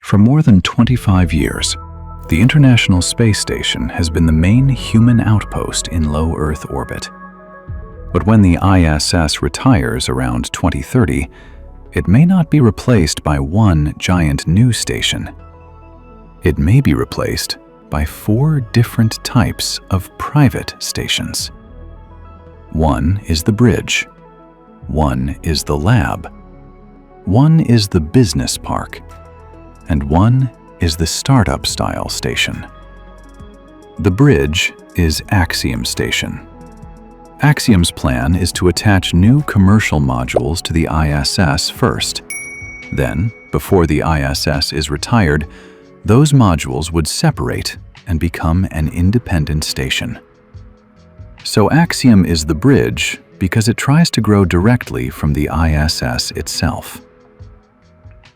For more than 25 years, the International Space Station has been the main human outpost in low Earth orbit. But when the ISS retires around 2030, it may not be replaced by one giant new station. It may be replaced by 4 different types of private stations. One is the bridge. One is the lab. One is the business park. And one is the startup-style station. The bridge is Axiom Station. Axiom's plan is to attach new commercial modules to the ISS first. Then, before the ISS is retired, those modules would separate and become an independent station. So Axiom is the bridge because it tries to grow directly from the ISS itself.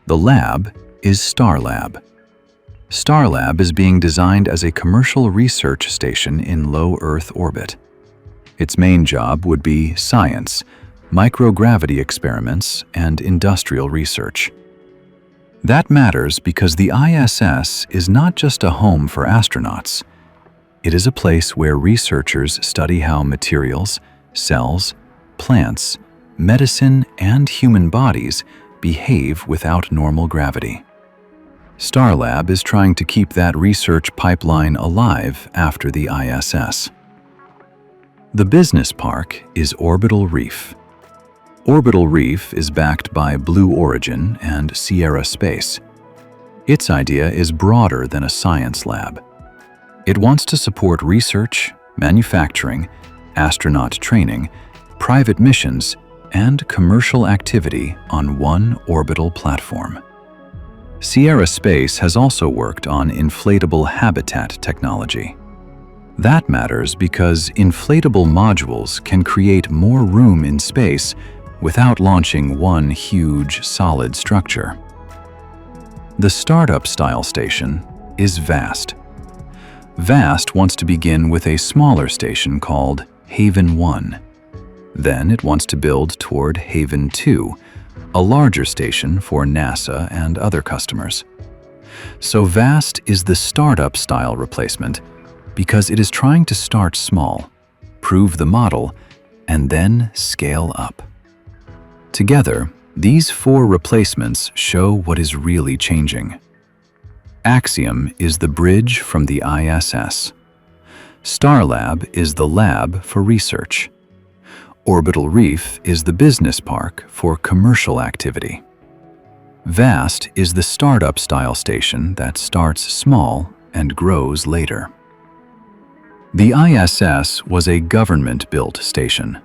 The lab is Starlab. Starlab is being designed as a commercial research station in low Earth orbit. Its main job would be science, microgravity experiments, and industrial research. That matters because the ISS is not just a home for astronauts. It is a place where researchers study how materials, cells, plants, medicine, and human bodies behave without normal gravity. Starlab is trying to keep that research pipeline alive after the ISS. The business park is Orbital Reef. Orbital Reef is backed by Blue Origin and Sierra Space. Its idea is broader than a science lab. It wants to support research, manufacturing, astronaut training, private missions, and commercial activity on one orbital platform. Sierra Space has also worked on inflatable habitat technology. That matters because inflatable modules can create more room in space without launching one huge solid structure. The startup-style station is VAST. VAST wants to begin with a smaller station called Haven 1. Then it wants to build toward Haven 2, a larger station for NASA and other customers. So VAST is the startup-style replacement because it is trying to start small, prove the model, and then scale up. Together, these 4 replacements show what is really changing. Axiom is the bridge from the ISS. Starlab is the lab for research. Orbital Reef is the business park for commercial activity. VAST is the startup-style station that starts small and grows later. The ISS was a government-built station.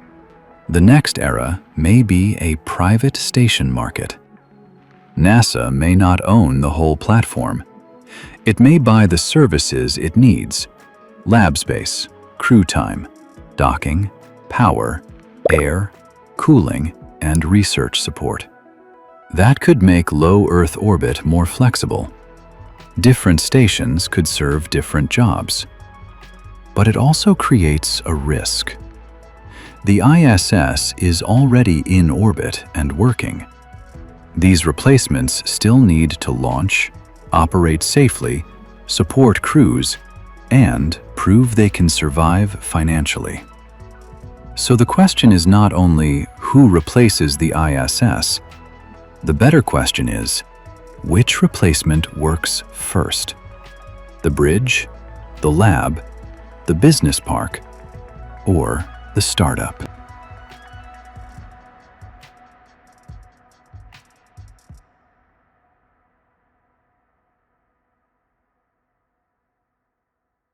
The next era may be a private station market. NASA may not own the whole platform. It may buy the services it needs: lab space, crew time, docking, power, air, cooling, and research support. That could make low Earth orbit more flexible. Different stations could serve different jobs. But it also creates a risk. The ISS is already in orbit and working. These replacements still need to launch, operate safely, support crews, and prove they can survive financially. So the question is not only who replaces the ISS. The better question is, which replacement works first? The bridge, the lab, the business park, or the startup?